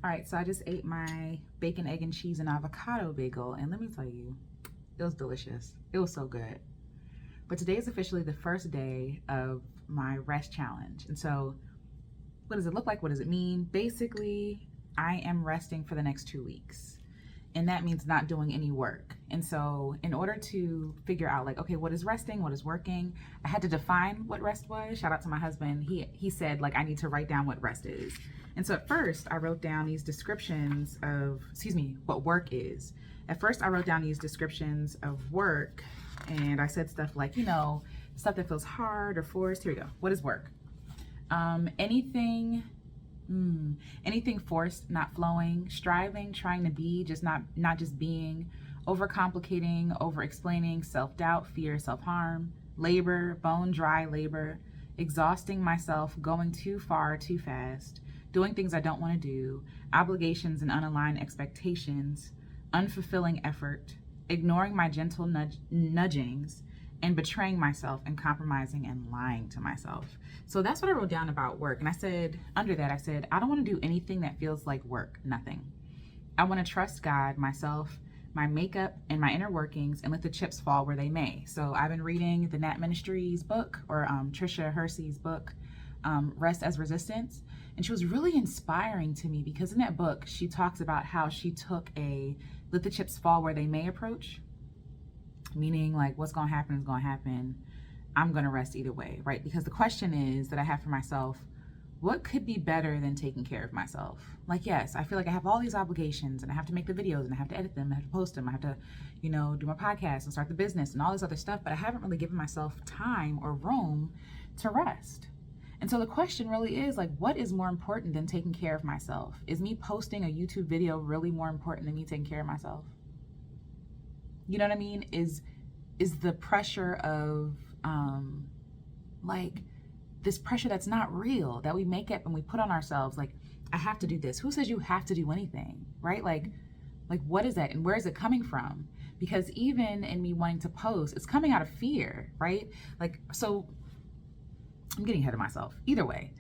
All right, so I just ate my bacon, egg, and cheese and avocado bagel, and let me tell you, it was delicious. It was so good. But today is officially the first day of my rest challenge. And so what does it look like? What does it mean? Basically, I am resting for the next 2 weeks. And that means not doing any work. And so in order to figure out like, okay, what is resting? What is working? I had to define what rest was. Shout out to my husband. He said like, I need to write down what rest is. And so at first I wrote down these descriptions of, what work is. At first I wrote down these descriptions of work and I said stuff like, stuff that feels hard or forced. Here we go. What is work? Anything forced, not flowing, striving, trying to be, just not just being, overcomplicating, over-explaining, self-doubt, fear, self-harm, labor, bone dry labor, exhausting myself, going too far, too fast, doing things I don't want to do, obligations and unaligned expectations, unfulfilling effort, ignoring my gentle nudgings, and betraying myself and compromising and lying to myself. So that's what I wrote down about work. And I said, under that, I said, I don't want to do anything that feels like work, nothing. I want to trust God, myself, my makeup, and my inner workings, and let the chips fall where they may. So I've been reading the Nap Ministries book, or Tricia Hersey's book, Rest as Resistance. And she was really inspiring to me because in that book, she talks about how she took a let the chips fall where they may approach. Meaning like what's going to happen is going to happen. I'm going to rest either way, right? Because the question is that I have for myself, what could be better than taking care of myself? Like, yes, I feel like I have all these obligations and I have to make the videos and I have to edit them, I have to post them, I have to, do my podcast and start the business and all this other stuff, but I haven't really given myself time or room to rest. And so the question really is like, what is more important than taking care of myself? Is me posting a YouTube video really more important than me taking care of myself? You know what I mean? Is the pressure of like this pressure that's not real, that we make up and we put on ourselves, like, I have to do this. Who says you have to do anything, right? Like what is that and where is it coming from? Because even in me wanting to post, it's coming out of fear, right? Like, so I'm getting ahead of myself. Either way,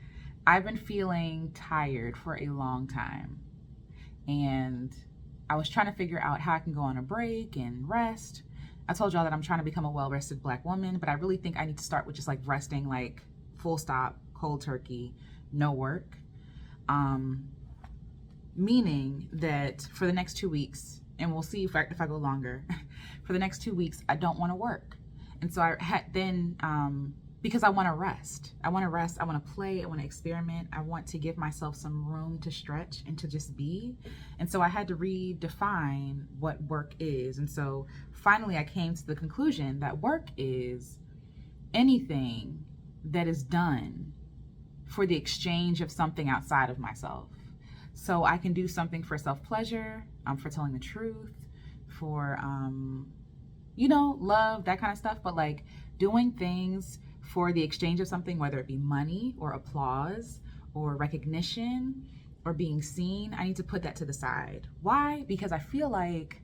I've been feeling tired for a long time. And I was trying to figure out how I can go on a break and rest. I told y'all that I'm trying to become a well-rested Black woman, but I really think I need to start with just like resting, like full stop, cold turkey, no work. Meaning that for the next 2 weeks, and we'll see if I go longer, for the next 2 weeks, I don't want to work. And so I had then, because I want to rest. I want to play, I want to experiment. I want to give myself some room to stretch and to just be. And so I had to redefine what work is. And so finally I came to the conclusion that work is anything that is done for the exchange of something outside of myself. So I can do something for self-pleasure, for telling the truth, for, love, that kind of stuff. But like doing things for the exchange of something, whether it be money or applause or recognition or being seen, I need to put that to the side. Why? Because I feel like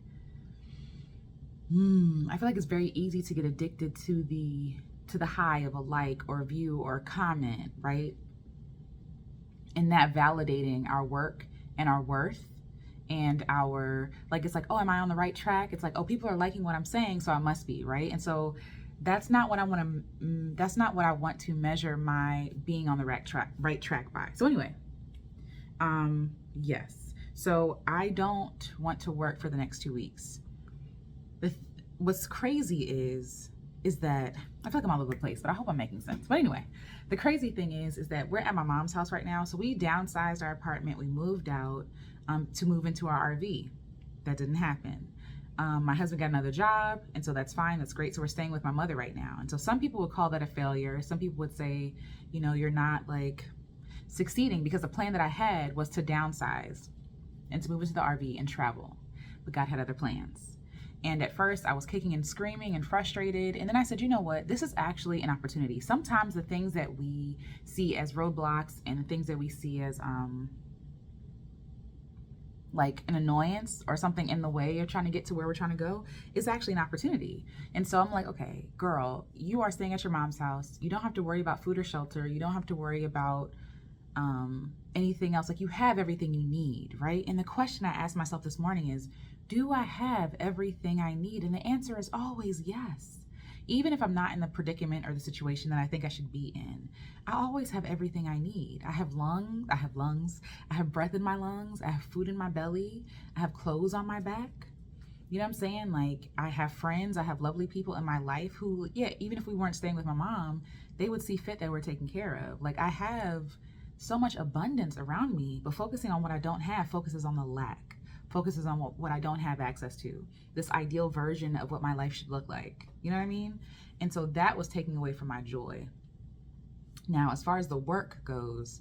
it's very easy to get addicted to the high of a like or a view or a comment, right? And that validating our work and our worth and our, like, it's like, oh, am I on the right track? It's like, oh, people are liking what I'm saying, so I must be, right? And so that's not what I want to measure my being on the right track by. So anyway, yes. So I don't want to work for the next 2 weeks. What's crazy is that I feel like I'm all over the place, but I hope I'm making sense. But anyway, the crazy thing is that we're at my mom's house right now. So we downsized our apartment. We moved out to move into our RV. That didn't happen. My husband got another job, and so that's fine. That's great. So we're staying with my mother right now. And so some people would call that a failure. Some people would say, you're not like succeeding, because the plan that I had was to downsize and to move into the RV and travel. But God had other plans. And at first I was kicking and screaming and frustrated. And then I said, you know what? This is actually an opportunity. Sometimes the things that we see as roadblocks and the things that we see as like an annoyance or something in the way of trying to get to where we're trying to go is actually an opportunity. And so I'm like, okay, girl, you are staying at your mom's house. You don't have to worry about food or shelter. You don't have to worry about anything else. Like, you have everything you need, right? And the question I asked myself this morning is, do I have everything I need? And the answer is always yes. Even if I'm not in the predicament or the situation that I think I should be in, I always have everything I need. I have lungs, I have breath in my lungs, I have food in my belly, I have clothes on my back. You know what I'm saying? Like, I have friends, I have lovely people in my life who, yeah, even if we weren't staying with my mom, they would see fit that we're taken care of. Like, I have so much abundance around me, but focusing on what I don't have focuses on the lack, focuses on what I don't have access to, this ideal version of what my life should look like. You know what I mean? And so that was taking away from my joy. Now, as far as the work goes,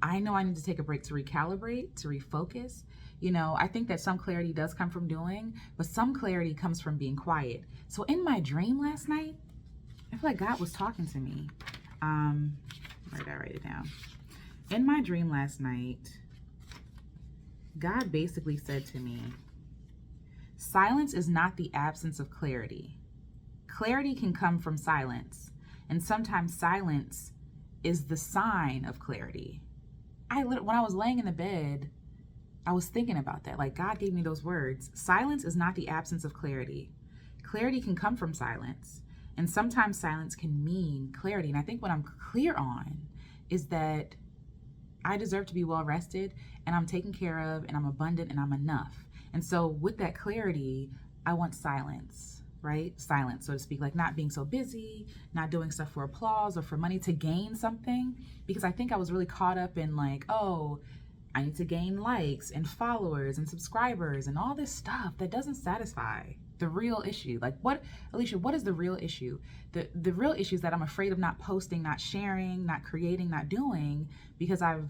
I know I need to take a break to recalibrate, to refocus. You know, I think that some clarity does come from doing, but some clarity comes from being quiet. So in my dream last night, I feel like God was talking to me. Where did I write it down? In my dream last night, God basically said to me, silence is not the absence of clarity. Clarity can come from silence, and sometimes silence is the sign of clarity. When I was laying in the bed, I was thinking about that. Like, God gave me those words. Silence is not the absence of clarity. Clarity can come from silence, and sometimes silence can mean clarity. And I think what I'm clear on is that I deserve to be well rested, and I'm taken care of, and I'm abundant, and I'm enough. And so with that clarity, I want silence, right? Silence, so to speak, like not being so busy, not doing stuff for applause or for money to gain something, because I think I was really caught up in like, oh, I need to gain likes and followers and subscribers and all this stuff that doesn't satisfy the real issue. Like, what, Alicia, what is the real issue? The real issue is that I'm afraid of not posting, not sharing, not creating, not doing, because I've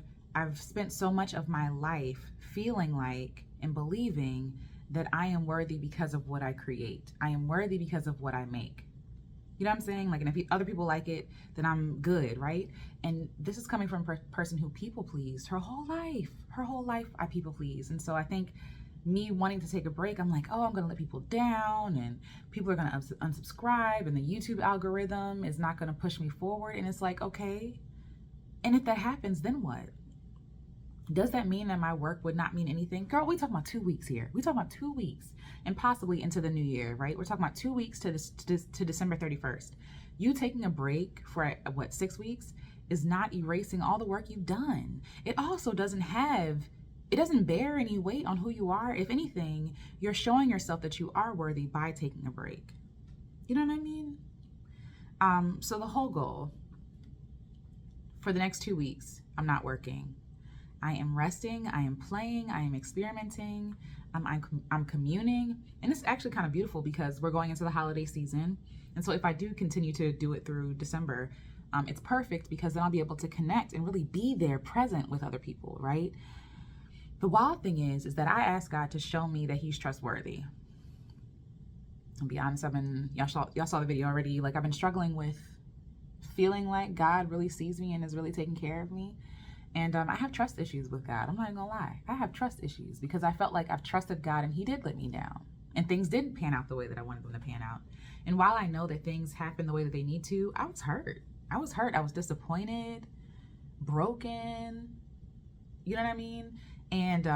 spent so much of my life feeling like and believing that I am worthy because of what I create. I am worthy because of what I make. You know what I'm saying? Like, and if other people like it, then I'm good, right? And this is coming from a person who people pleased her whole life. Her whole life, I people please. And so I think me wanting to take a break, I'm like, oh, I'm gonna let people down, and people are gonna unsubscribe, and the YouTube algorithm is not gonna push me forward. And it's like, okay, and if that happens, then what? Does that mean that my work would not mean anything? Girl, we talking about 2 weeks here. We talking about 2 weeks and possibly into the new year, right? We're talking about 2 weeks to December 31st. You taking a break for what, 6 weeks is not erasing all the work you've done. It also doesn't bear any weight on who you are. If anything, you're showing yourself that you are worthy by taking a break. You know what I mean? So the whole goal for the next 2 weeks, I'm not working. I am resting, I am playing, I am experimenting, I'm communing. And it's actually kind of beautiful because we're going into the holiday season. And so if I do continue to do it through December, it's perfect because then I'll be able to connect and really be there present with other people, right? The wild thing is that I asked God to show me that he's trustworthy. I'll be honest, y'all saw the video already. Like, I've been struggling with feeling like God really sees me and is really taking care of me. And I have trust issues with God. I'm not even gonna lie. I have trust issues because I felt like I've trusted God and he did let me down. And things didn't pan out the way that I wanted them to pan out. And while I know that things happen the way that they need to, I was hurt. I was disappointed, broken. You know what I mean? And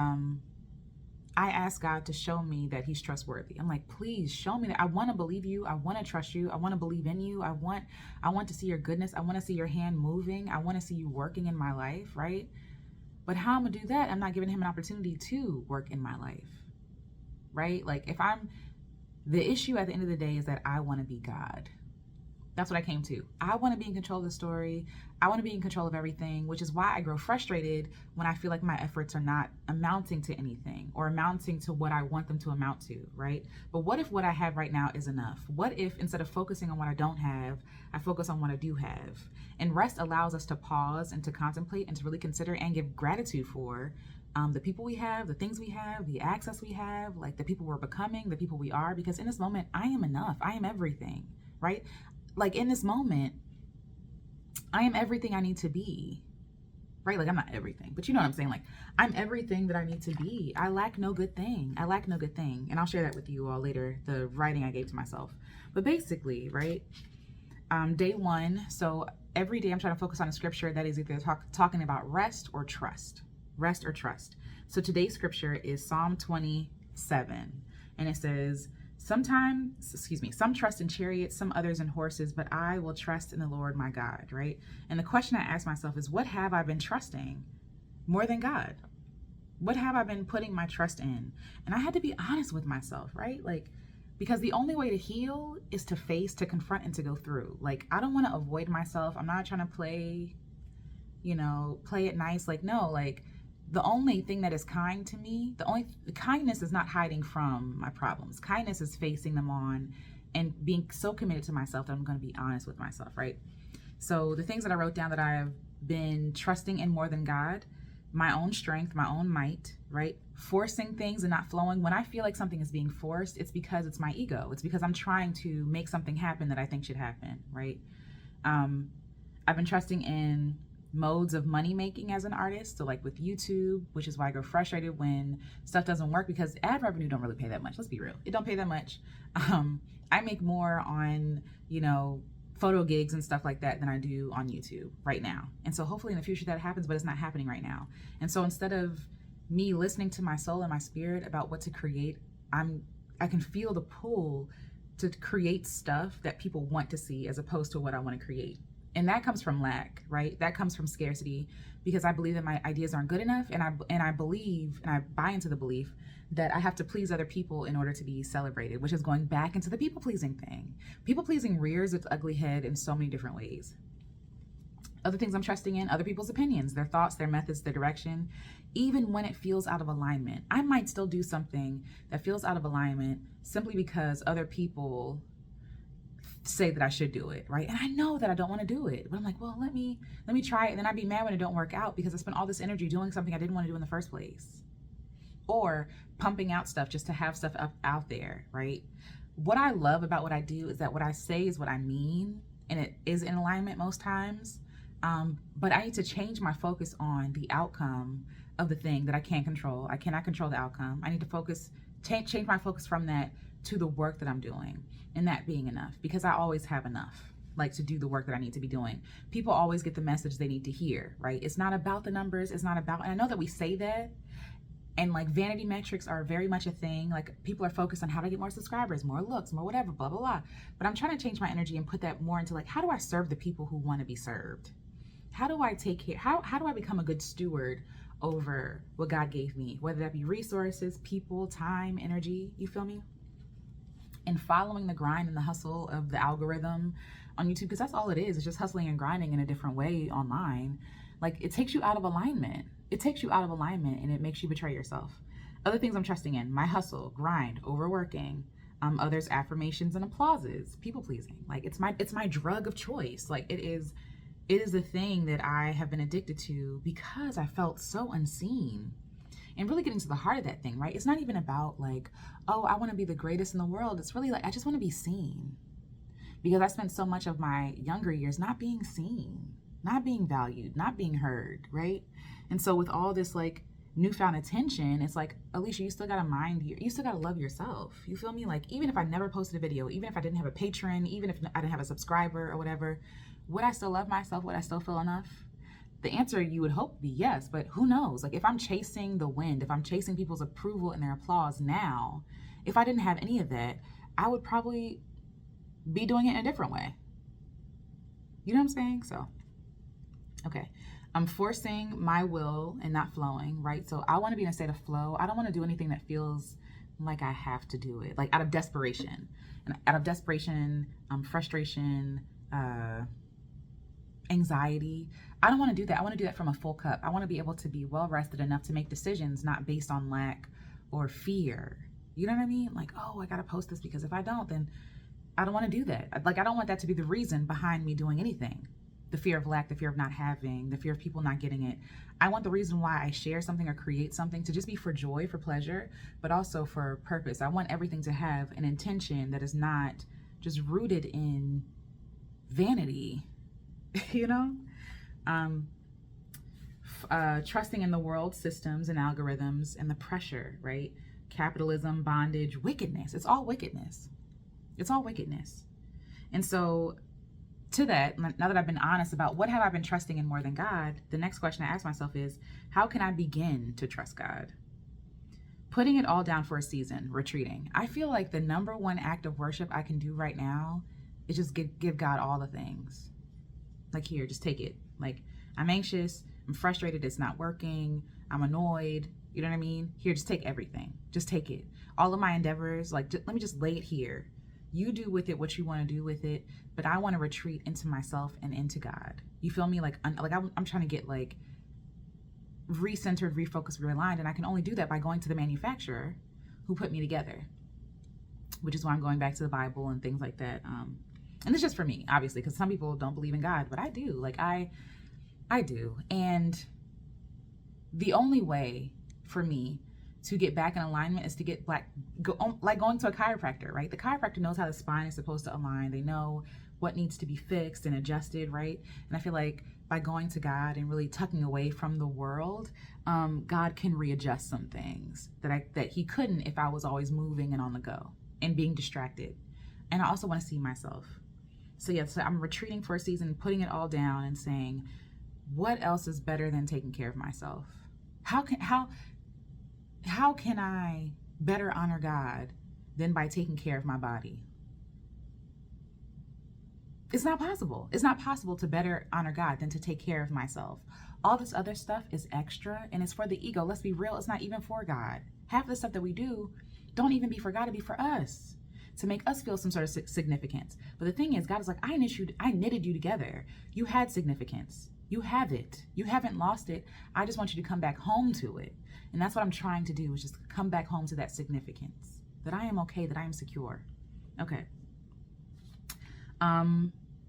I asked God to show me that he's trustworthy. I'm like, please show me that. I want to believe you. I want to trust you. I want to believe in you. I want to see your goodness. I want to see your hand moving. I want to see you working in my life, right? But how I'm going to do that, I'm not giving him an opportunity to work in my life, right? Like, the issue at the end of the day is that I want to be God. That's what I came to. I want to be in control of the story. I want to be in control of everything, which is why I grow frustrated when I feel like my efforts are not amounting to anything or amounting to what I want them to amount to, right? But what if what I have right now is enough? What if instead of focusing on what I don't have, I focus on what I do have? And rest allows us to pause and to contemplate and to really consider and give gratitude for the people we have, the things we have, the access we have, like the people we're becoming, the people we are, because in this moment, I am enough. I am everything, right? Like, in this moment, I am everything I need to be, right? Like, I'm not everything, but you know what I'm saying? Like, I'm everything that I need to be. I lack no good thing. I lack no good thing. And I'll share that with you all later, the writing I gave to myself. But basically, right, Day one. So every day I'm trying to focus on a scripture that is either talking about rest or trust. Rest or trust. So today's scripture is Psalm 27. And it says, some trust in chariots, some others in horses, but I will trust in the Lord my God, right? And the question I ask myself is, what have I been trusting more than God? What have I been putting my trust in? And I had to be honest with myself, right? Like, because the only way to heal is to face, to confront, and to go through. Like, I don't want to avoid myself. I'm not trying to play it nice. Like, no, like, the only thing that is kind to me, the kindness is not hiding from my problems. Kindness is facing them on and being so committed to myself that I'm going to be honest with myself, right? So the things that I wrote down that I have been trusting in more than God, my own strength, my own might, right? Forcing things and not flowing. When I feel like something is being forced, it's because it's my ego. It's because I'm trying to make something happen that I think should happen, right? I've been trusting in modes of money making as an artist. So like with YouTube, which is why I go frustrated when stuff doesn't work, because ad revenue don't really pay that much. Let's be real. It don't pay that much. I make more on, photo gigs and stuff like that than I do on YouTube right now. And so hopefully in the future that happens, but it's not happening right now. And so instead of me listening to my soul and my spirit about what to create, I can feel the pull to create stuff that people want to see as opposed to what I want to create. And that comes from lack, right? That comes from scarcity, because I believe that my ideas aren't good enough. And I believe, and I buy into the belief that I have to please other people in order to be celebrated, which is going back into the people-pleasing thing. People-pleasing rears its ugly head in so many different ways. Other things I'm trusting in, other people's opinions, their thoughts, their methods, their direction, even when it feels out of alignment. I might still do something that feels out of alignment simply because other people say that I should do it, right? And I know that I don't want to do it, but I'm like, well, let me try it. And then I'd be mad when it don't work out because I spent all this energy doing something I didn't want to do in the first place. Or pumping out stuff just to have stuff out there, right? What I love about what I do is that what I say is what I mean, and it is in alignment most times. But I need to change my focus on the outcome of the thing that I can't control. I cannot control the outcome. I need to change my focus from that to the work that I'm doing, and that being enough, because I always have enough, like, to do the work that I need to be doing. People always get the message they need to hear, right? It's not about the numbers. It's not about, and I know that we say that, and like vanity metrics are very much a thing. Like, people are focused on how to get more subscribers, more looks, more whatever, blah, blah, blah. But I'm trying to change my energy and put that more into like, how do I serve the people who want to be served? How do I take care? How do I become a good steward over what God gave me? Whether that be resources, people, time, energy, you feel me? And following the grind and the hustle of the algorithm on YouTube, because that's all it is. It's just hustling and grinding in a different way online. Like, it takes you out of alignment. It takes you out of alignment, and it makes you betray yourself. Other things I'm trusting in: my hustle, grind, overworking, others' affirmations and applauses, people pleasing. Like, it's my drug of choice. Like, it is the thing that I have been addicted to because I felt so unseen. And really getting to the heart of that thing, right? It's not even about like, oh, I want to be the greatest in the world. It's really like, I just want to be seen. Because I spent so much of my younger years not being seen, not being valued, not being heard, right? And so with all this like newfound attention, it's like, Alicia, you still got to you still got to love yourself. You feel me? Like, even if I never posted a video, even if I didn't have a patron, even if I didn't have a subscriber or whatever, would I still love myself? Would I still feel enough? The answer you would hope would be yes, but who knows? Like, if I'm chasing the wind, if I'm chasing people's approval and their applause now, if I didn't have any of that, I would probably be doing it in a different way. You know what I'm saying? So, okay. I'm forcing my will and not flowing, right? So I want to be in a state of flow. I don't want to do anything that feels like I have to do it, like out of desperation. And out of desperation, frustration, anxiety. I don't want to do that. I want to do that from a full cup. I want to be able to be well rested enough to make decisions not based on lack or fear. You know what I mean? Like, oh, I got to post this because if I don't, then I don't want to do that. Like, I don't want that to be the reason behind me doing anything. The fear of lack, the fear of not having, the fear of people not getting it. I want the reason why I share something or create something to just be for joy, for pleasure, but also for purpose. I want everything to have an intention that is not just rooted in vanity, you know? Trusting in the world systems and algorithms and the pressure, right? Capitalism, bondage, wickedness. It's all wickedness. It's all wickedness. And so to that, now that I've been honest about what have I been trusting in more than God, the next question I ask myself is, how can I begin to trust God? Putting it all down for a season, retreating. I feel like the number one act of worship I can do right now is just give God all the things. Like, here, just take it. Like, I'm anxious, I'm frustrated, it's not working, I'm annoyed, you know what I mean? Here, just take everything. Just take it. All of my endeavors, like, let me just lay it here. You do with it what you want to do with it, but I want to retreat into myself and into God. You feel me? Like I'm trying to get like recentered, refocused, realigned, and I can only do that by going to the manufacturer who put me together, which is why I'm going back to the Bible and things like that. And it's just for me, obviously, because some people don't believe in God, but I do. Like I do, and the only way for me to get back in alignment is to get like going to a chiropractor, right? The chiropractor knows how the spine is supposed to align. They know what needs to be fixed and adjusted, right? And I feel like by going to God and really tucking away from the world, God can readjust some things that he couldn't if I was always moving and on the go and being distracted. And I also want to see myself. So yeah, so I'm retreating for a season, putting it all down and saying, what else is better than taking care of myself? How can I better honor God than by taking care of my body? It's not possible. It's not possible to better honor God than to take care of myself. All this other stuff is extra and it's for the ego. Let's be real. It's not even for God. Half of the stuff that we do don't even be for God, to be for us, to make us feel some sort of significance. But the thing is, God is like, I knitted you together. You had significance. You have it. You haven't lost it. I just want you to come back home to it. And that's what I'm trying to do, is just come back home to that significance, that I am okay, that I am secure. Okay.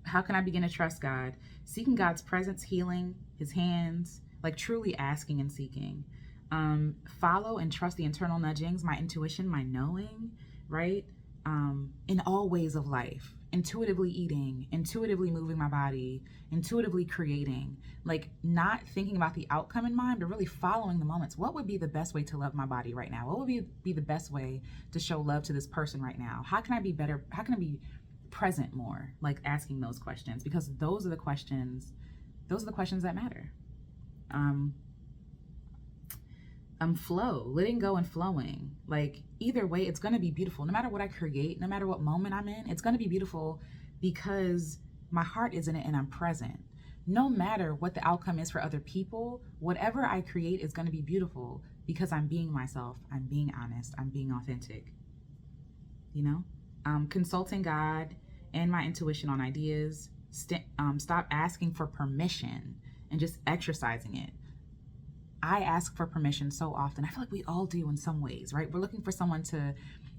How can I begin to trust God? Seeking God's presence, healing, his hands, like truly asking and seeking. Follow and trust the internal nudgings, my intuition, my knowing, right? In all ways of life. Intuitively eating, intuitively moving my body, intuitively creating, like not thinking about the outcome in mind, but really following the moments. What would be the best way to love my body right now? What would be the best way to show love to this person right now? How can I be better? How can I be present more? Like asking those questions, because those are the questions that matter. Flow, letting go and flowing. Like either way, it's going to be beautiful. No matter what I create, no matter what moment I'm in, it's going to be beautiful because my heart is in it and I'm present. No matter what the outcome is for other people, whatever I create is going to be beautiful because I'm being myself, I'm being honest, I'm being authentic. You know, consulting God and my intuition on ideas. Stop asking for permission and just exercising it. I ask for permission so often. I feel like we all do in some ways, right? We're looking for someone to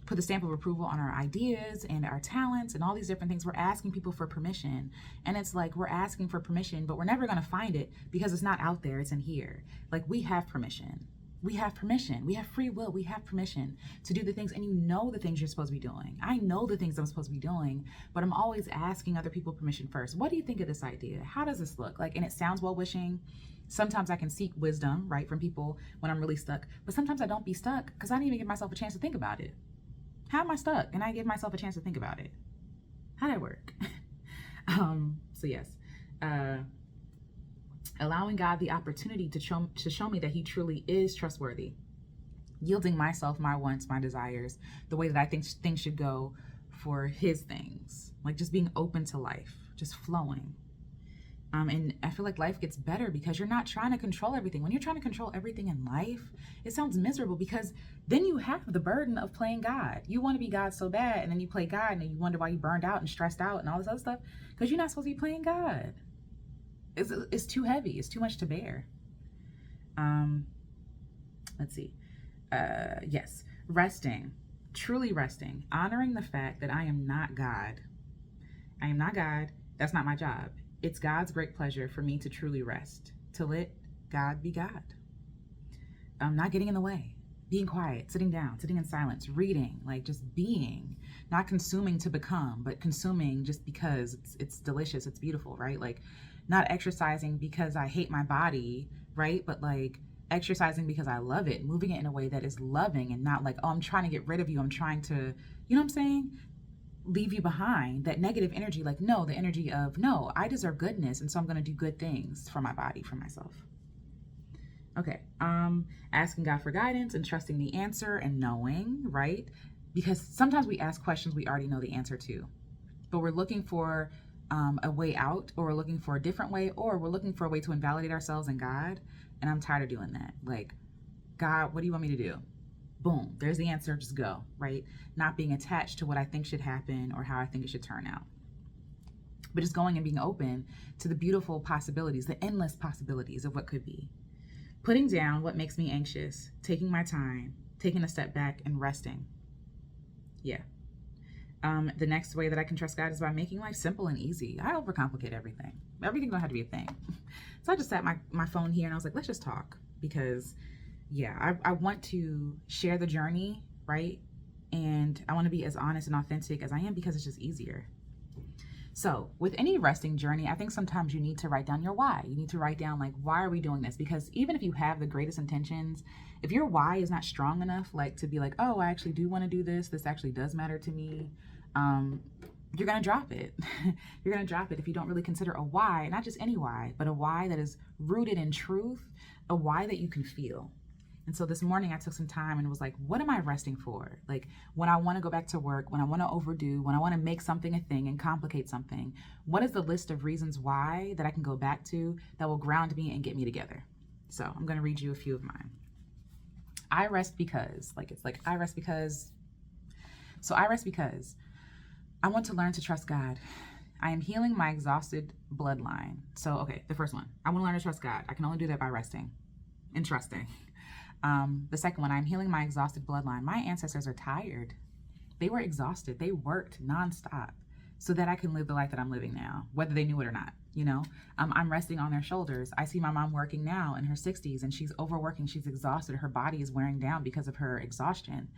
put the stamp of approval on our ideas and our talents and all these different things. We're asking people for permission. And it's like we're asking for permission, but we're never going to find it because it's not out there. It's in here. Like we have permission. We have permission. We have free will. We have permission to do the things. And you know the things you're supposed to be doing. I know the things I'm supposed to be doing, but I'm always asking other people permission first. What do you think of this idea? How does this look? Like, and it sounds well-wishing. Sometimes I can seek wisdom, right, from people when I'm really stuck. But sometimes I don't be stuck because I didn't even give myself a chance to think about it. How am I stuck? And I give myself a chance to think about it. How'd that work? So yes, allowing God the opportunity to show me that he truly is trustworthy. Yielding myself, my wants, my desires, the way that I think things should go for his things. Like just being open to life, just flowing. And I feel like life gets better because you're not trying to control everything. When you're trying to control everything in life, it sounds miserable because then you have the burden of playing God. You want to be God so bad, and then you play God, and then you wonder why you burned out and stressed out and all this other stuff because you're not supposed to be playing God. It's too heavy. It's too much to bear. Let's see. Yes, resting, truly resting, honoring the fact that I am not God. I am not God. That's not my job. It's God's great pleasure for me to truly rest, to let God be God. Not getting in the way, being quiet, sitting down, sitting in silence, reading, like just being, not consuming to become, but consuming just because it's delicious, it's beautiful, right? Like not exercising because I hate my body, right? But like exercising because I love it, moving it in a way that is loving and not like, oh, I'm trying to get rid of you. I'm trying to, you know what I'm saying? leave you behind, that negative energy. Like, no, the energy of, no, I deserve goodness, and so I'm going to do good things for my body, for myself. Okay, asking God for guidance and trusting the answer and knowing, right? Because sometimes we ask questions we already know the answer to, but we're looking for a way out, or we're looking for a different way, or we're looking for a way to invalidate ourselves in God. And I'm tired of doing that. Like, God, what do you want me to do? Boom, there's the answer, just go, right? Not being attached to what I think should happen or how I think it should turn out, but just going and being open to the beautiful possibilities, the endless possibilities of what could be. Putting down what makes me anxious, taking my time, taking a step back and resting. Yeah. The next way that I can trust God is by making life simple and easy. I overcomplicate everything. Everything don't have to be a thing. So I just sat my phone here and I was like, let's just talk, because yeah, I want to share the journey, right? And I want to be as honest and authentic as I am, because it's just easier. So with any resting journey, I think sometimes you need to write down your why. You need to write down, like, why are we doing this? Because even if you have the greatest intentions, if your why is not strong enough, like to be like, oh, I actually do want to do this. This actually does matter to me. You're going to drop it. You're going to drop it if you don't really consider a why, not just any why, but a why that is rooted in truth, a why that you can feel. And so this morning I took some time and was like, what am I resting for? Like, when I want to go back to work, when I want to overdo, when I want to make something a thing and complicate something, what is the list of reasons why that I can go back to that will ground me and get me together? So I'm going to read you a few of mine. I rest because, I rest because I want to learn to trust God. I am healing my exhausted bloodline. So, okay, the first one, I want to learn to trust God. I can only do that by resting and trusting. The second one, I'm healing my exhausted bloodline. My ancestors are tired. They were exhausted. They worked nonstop so that I can live the life that I'm living now, whether they knew it or not, you know? I'm resting on their shoulders. I see my mom working now in her 60s, and she's overworking. She's exhausted. Her body is wearing down because of her exhaustion.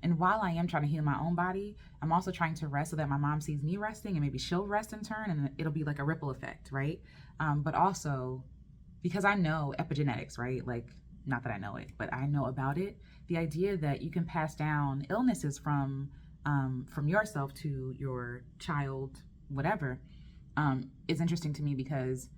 And while I am trying to heal my own body, I'm also trying to rest so that my mom sees me resting, and maybe she'll rest in turn, and it'll be like a ripple effect, right? But also because I know epigenetics, right? Like, not that I know it, but I know about it. The idea that you can pass down illnesses from yourself to your child, whatever, is interesting to me, because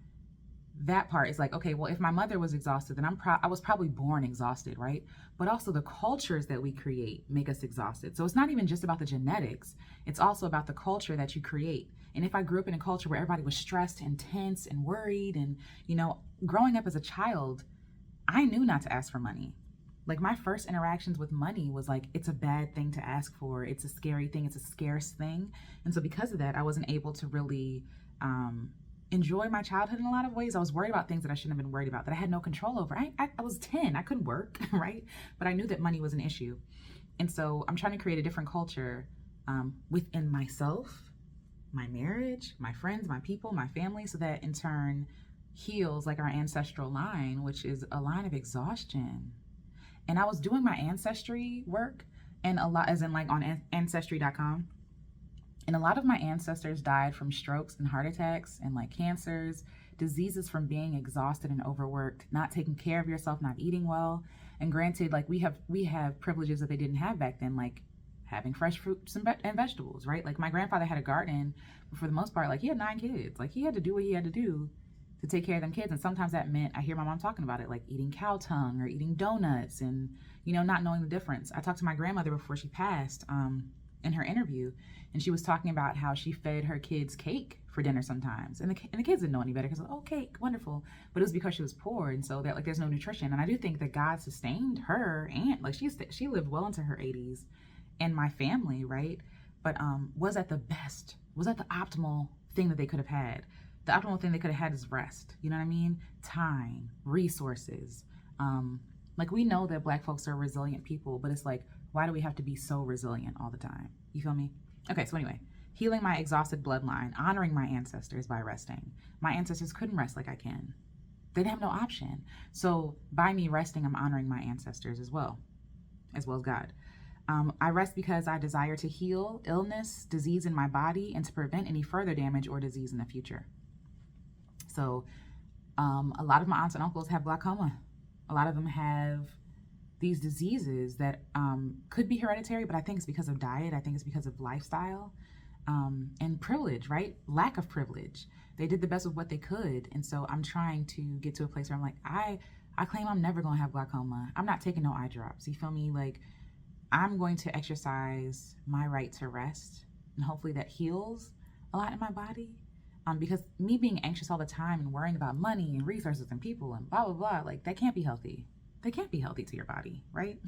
that part is like, okay, well, if my mother was exhausted, then I was probably born exhausted, right? But also the cultures that we create make us exhausted. So it's not even just about the genetics. It's also about the culture that you create. And if I grew up in a culture where everybody was stressed and tense and worried, and, you know, growing up as a child, I knew not to ask for money. Like, my first interactions with money was like, it's a bad thing to ask for. It's a scary thing. It's a scarce thing. And so because of that, I wasn't able to really enjoy my childhood in a lot of ways. I was worried about things that I shouldn't have been worried about, that I had no control over. I was 10. I couldn't work, right? But I knew that money was an issue. And so I'm trying to create a different culture within myself, my marriage, my friends, my people, my family, so that in turn heals like our ancestral line, which is a line of exhaustion. And I was doing my ancestry work, and a lot, as in like on ancestry.com, and a lot of my ancestors died from strokes and heart attacks and like cancers, diseases from being exhausted and overworked, not taking care of yourself, not eating well. And granted, like we have privileges that they didn't have back then, like having fresh fruits and vegetables, right? Like, my grandfather had a garden, but for the most part, like, he had 9 kids. Like, he had to do what he had to do to take care of them kids. And sometimes that meant, I hear my mom talking about it, like eating cow tongue or eating donuts and, you know, not knowing the difference. I talked to my grandmother before she passed in her interview, and she was talking about how she fed her kids cake for dinner sometimes. And the kids didn't know any better, because, oh, cake, wonderful. But it was because she was poor. And so that, like, there's no nutrition. And I do think that God sustained her, and like she lived well into her 80s, and my family, right? But was that the best? Was that the optimal thing that they could have had? The optimal thing they could have had is rest. You know what I mean? Time, resources. Like, we know that Black folks are resilient people, but it's like, why do we have to be so resilient all the time? You feel me? Okay, so anyway, healing my exhausted bloodline, honoring my ancestors by resting. My ancestors couldn't rest like I can. They didn't have no option. So by me resting, I'm honoring my ancestors as well as God. I rest because I desire to heal illness, disease in my body, and to prevent any further damage or disease in the future. So a lot of my aunts and uncles have glaucoma. A lot of them have these diseases that could be hereditary, but I think it's because of diet. I think it's because of lifestyle. and privilege, right? Lack of privilege. They did the best with what they could. And so I'm trying to get to a place where I'm like, I claim I'm never going to have glaucoma. I'm not taking no eye drops. You feel me? Like, I'm going to exercise my right to rest, and hopefully that heals a lot in my body. Because me being anxious all the time and worrying about money and resources and people and blah, blah, blah, like, that can't be healthy. That can't be healthy to your body, right?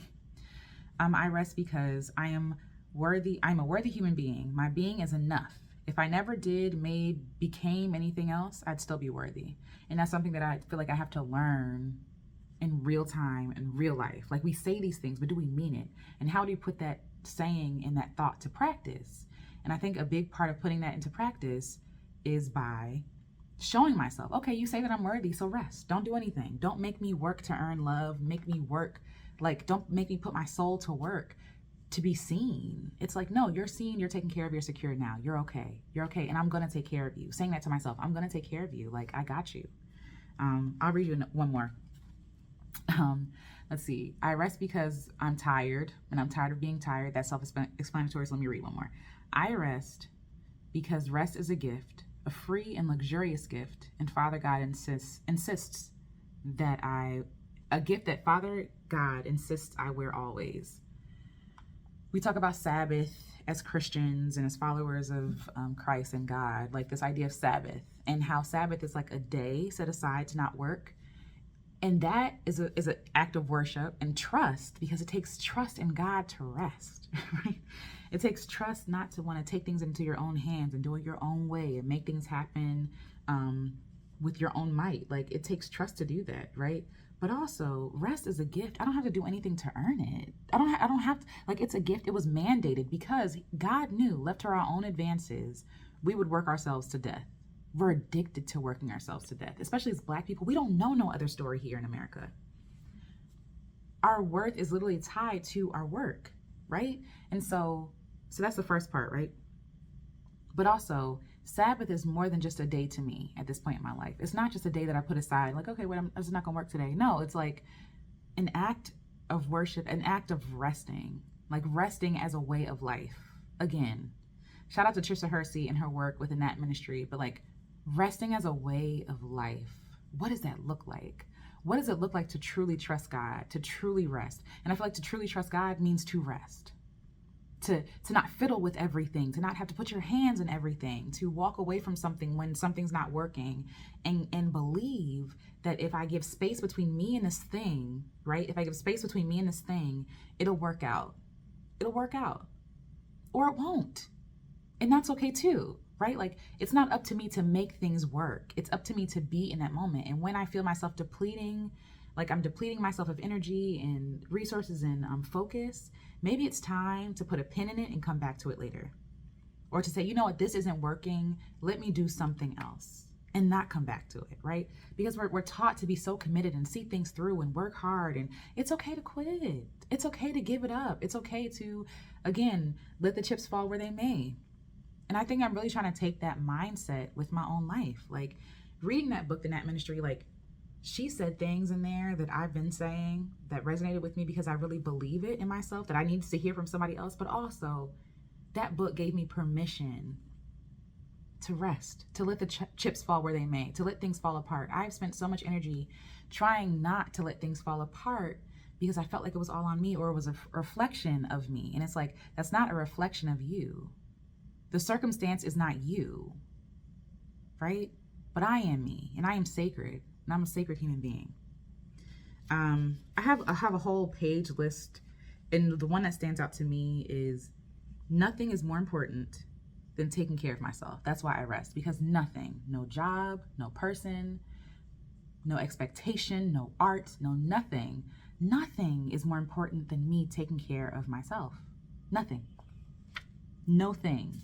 I rest because I am worthy. I'm a worthy human being. My being is enough. If I never became anything else, I'd still be worthy. And that's something that I feel like I have to learn in real time, in real life. Like, we say these things, but do we mean it? And how do you put that saying and that thought to practice? And I think a big part of putting that into practice is by showing myself, okay, you say that I'm worthy, so rest. Don't do anything. Don't make me work to earn love. Make me work, like, don't make me put my soul to work to be seen. It's like, no, you're seen, you're taken care of, you're secure now. You're okay. You're okay. And I'm going to take care of you. Saying that to myself, I'm going to take care of you. Like, I got you. I'll read you one more. Let's see. I rest because I'm tired, and I'm tired of being tired. That's self-explanatory, so let me read one more. I rest because rest is a gift, a free and luxurious gift, and Father God insists that a gift that Father God insists I wear always. We talk about Sabbath as Christians and as followers of Christ and God, like this idea of Sabbath, and how Sabbath is like a day set aside to not work. And that is an act of worship and trust, because it takes trust in God to rest, right? It takes trust not to want to take things into your own hands and do it your own way and make things happen with your own might. Like, it takes trust to do that, right? But also, rest is a gift. I don't have to do anything to earn it. I don't have to, like, it's a gift. It was mandated because God knew, left to our own advances, we would work ourselves to death. We're addicted to working ourselves to death, especially as Black people. We don't know no other story here in America. Our worth is literally tied to our work, right? And so that's the first part, right? But also, Sabbath is more than just a day to me at this point in my life. It's not just a day that I put aside, like, okay, wait, I'm just not gonna work today. No, it's like an act of worship, an act of resting, like resting as a way of life. Again, shout out to Tricia Hersey and her work with the Nap ministry, but like, resting as a way of life. What does that look like? What does it look like to truly trust God, to truly rest? And I feel like to truly trust God means to rest, to not fiddle with everything, to not have to put your hands in everything, to walk away from something when something's not working, and believe that if I give space between me and this thing, right? If I give space between me and this thing, it'll work out. It'll work out. Or it won't. And that's okay too. Right? Like, it's not up to me to make things work. It's up to me to be in that moment. And when I feel myself depleting, like I'm depleting myself of energy and resources and focus, maybe it's time to put a pin in it and come back to it later. Or to say, you know what, this isn't working. Let me do something else and not come back to it, right? Because we're taught to be so committed and see things through and work hard. And it's okay to quit. It's okay to give it up. It's okay to, again, let the chips fall where they may. And I think I'm really trying to take that mindset with my own life. Like, reading that book, The Nap Ministry, like, she said things in there that I've been saying that resonated with me because I really believe it in myself, that I needed to hear from somebody else. But also, that book gave me permission to rest, to let the chips fall where they may, to let things fall apart. I've spent so much energy trying not to let things fall apart because I felt like it was all on me, or it was a reflection of me. And it's like, that's not a reflection of you. The circumstance is not you, right? But I am me, and I am sacred, and I'm a sacred human being. I have a whole page list, and the one that stands out to me is, nothing is more important than taking care of myself. That's why I rest, because nothing, no job, no person, no expectation, no art, no nothing is more important than me taking care of myself. Nothing. No thing.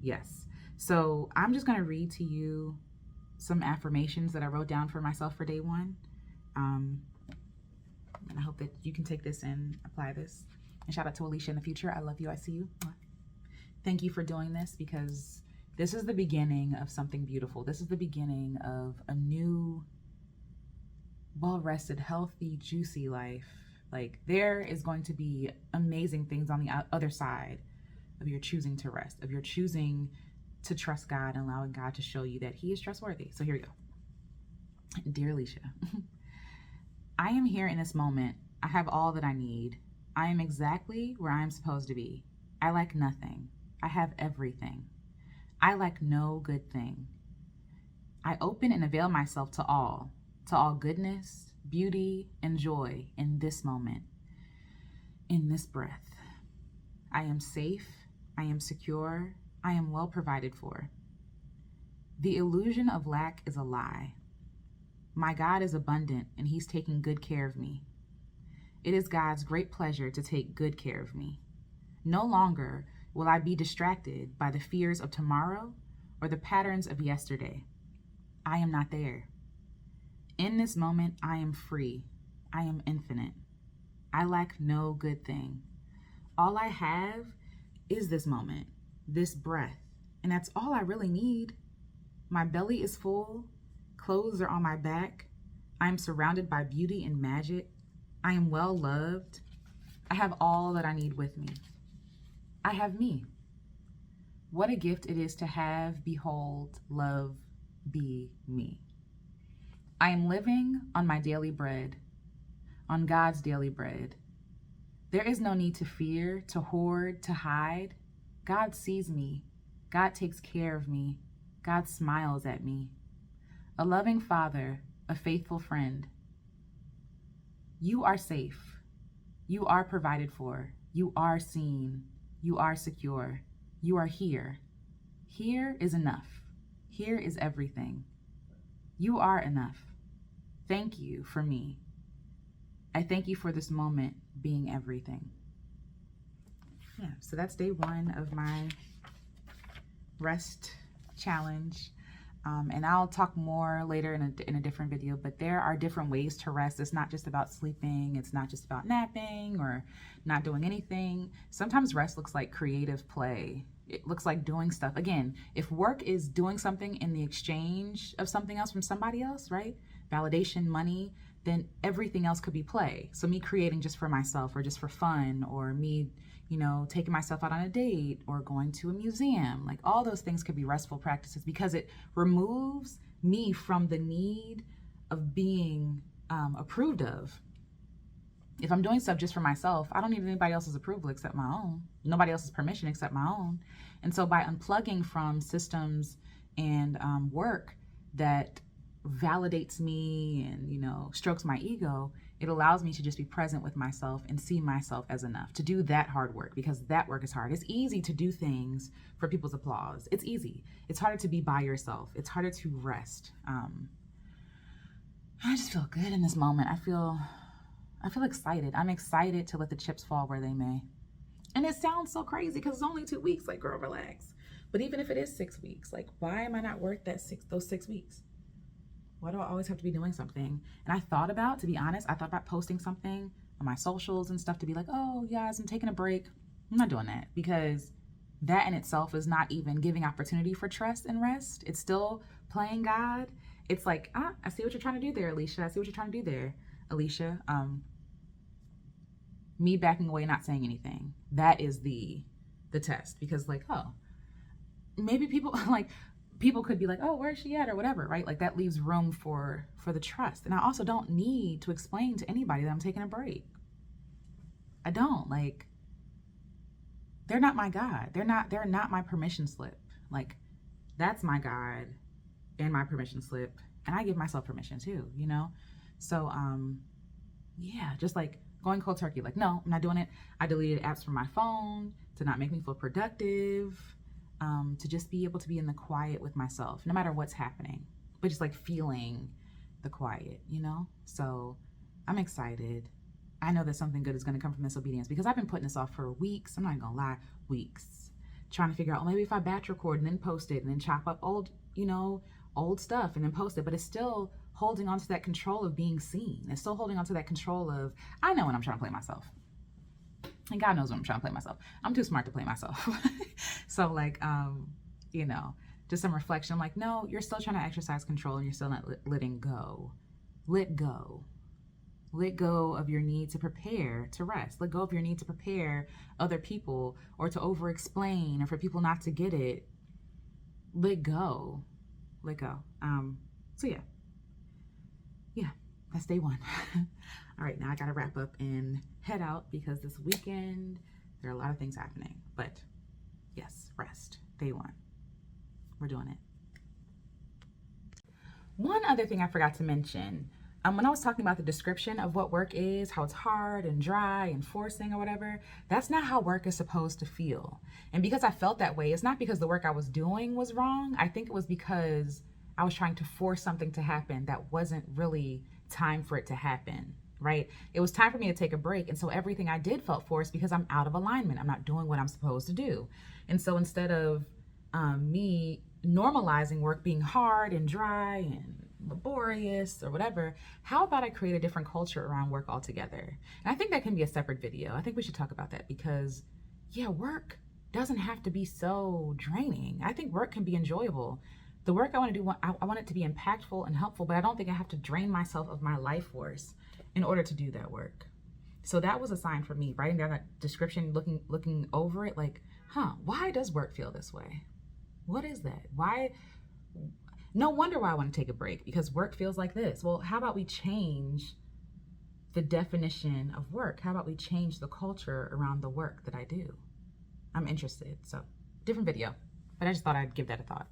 Yes. So I'm just going to read to you some affirmations that I wrote down for myself for day one. And I hope that you can take this and apply this. And shout out to Alicia in the future. I love you. I see you. Thank you for doing this, because this is the beginning of something beautiful. This is the beginning of a new, well-rested, healthy, juicy life. Like, there is going to be amazing things on the other side of your choosing to rest, of your choosing to trust God and allowing God to show you that he is trustworthy. So here we go. Dear Alicia, I am here in this moment. I have all that I need. I am exactly where I am supposed to be. I lack nothing. I have everything. I lack no good thing. I open and avail myself to all goodness, beauty, and joy in this moment, in this breath. I am safe. I am secure. I am well provided for. The illusion of lack is a lie. My God is abundant, and he's taking good care of me. It is God's great pleasure to take good care of me. No longer will I be distracted by the fears of tomorrow or the patterns of yesterday. I am not there. In this moment, I am free. I am infinite. I lack no good thing. All I have is this moment, this breath, and that's all I really need. My belly is full. Clothes are on my back. I am surrounded by beauty and magic. I am well loved. I have all that I need with me. I have me. What a gift it is to have, behold, love, be me. I am living on my daily bread, on God's daily bread. There is no need to fear, to hoard, to hide. God sees me. God takes care of me. God smiles at me. A loving father, a faithful friend. You are safe. You are provided for. You are seen. You are secure. You are here. Here is enough. Here is everything. You are enough. Thank you for me. I thank you for this moment being everything. Yeah, so that's day one of my rest challenge. And I'll talk more later in a different video, but there are different ways to rest. It's not just about sleeping. It's not just about napping or not doing anything. Sometimes rest looks like creative play. It looks like doing stuff. Again, if work is doing something in the exchange of something else from somebody else, right? Validation, money, then everything else could be play. So me creating just for myself or just for fun, or me, taking myself out on a date or going to a museum, like all those things could be restful practices because it removes me from the need of being approved of. If I'm doing stuff just for myself, I don't need anybody else's approval except my own, nobody else's permission except my own. And so by unplugging from systems and work that validates me and, strokes my ego, it allows me to just be present with myself and see myself as enough to do that hard work, because that work is hard. It's easy to do things for people's applause. It's easy. It's harder to be by yourself. It's harder to rest. I just feel good in this moment. I feel excited. I'm excited to let the chips fall where they may. And it sounds so crazy because it's only 2 weeks, like, girl, relax. But even if it is 6 weeks, like, why am I not worth those 6 weeks? Why do I always have to be doing something? And to be honest, I thought about posting something on my socials and stuff to be like, oh, guys, I'm taking a break. I'm not doing that, because that in itself is not even giving opportunity for trust and rest. It's still playing God. It's like, I see what you're trying to do there, Alicia. I see what you're trying to do there, Alicia. Me backing away, not saying anything. That is the test, because like, oh, maybe people could be like, oh, where's she at or whatever, right? Like that leaves room for the trust. And I also don't need to explain to anybody that I'm taking a break. I don't. Like, they're not my God. They're not my permission slip. Like, that's my God and my permission slip. And I give myself permission too, So, yeah, just like going cold turkey. Like, no, I'm not doing it. I deleted apps from my phone to not make me feel productive. To just be able to be in the quiet with myself, no matter what's happening, but just like feeling the quiet, So I'm excited. I know that something good is going to come from this obedience, because I've been putting this off for weeks. I'm not going to lie, weeks, trying to figure out, maybe if I batch record and then post it and then chop up old stuff and then post it, but it's still holding on to that control of being seen. It's still holding on to that control of, I know when I'm trying to play myself. And God knows when I'm trying to play myself. I'm too smart to play myself. So like, just some reflection. I'm like, no, you're still trying to exercise control and you're still not letting go. Let go. Let go of your need to prepare to rest. Let go of your need to prepare other people or to over explain or for people not to get it. Let go. Let go. So yeah, that's day one. All right, now I gotta wrap up and head out because this weekend there are a lot of things happening. But yes, rest. Day one. We're doing it. One other thing I forgot to mention, when I was talking about the description of what work is, how it's hard and dry and forcing or whatever, that's not how work is supposed to feel. And because I felt that way, it's not because the work I was doing was wrong. I think it was because I was trying to force something to happen that wasn't really time for it to happen, right? It was time for me to take a break. And so everything I did felt forced because I'm out of alignment. I'm not doing what I'm supposed to do. And so instead of me normalizing work being hard and dry and laborious or whatever, how about I create a different culture around work altogether? And I think that can be a separate video. I think we should talk about that because, yeah, work doesn't have to be so draining. I think work can be enjoyable. The work I want to do, I want it to be impactful and helpful, but I don't think I have to drain myself of my life force in order to do that work. So that was a sign for me, writing down that description, looking over it, like, why does work feel this way? What is that? Why? No wonder why I want to take a break, because work feels like this. Well, how about we change the definition of work? How about we change the culture around the work that I do? I'm interested. So, different video, but I just thought I'd give that a thought.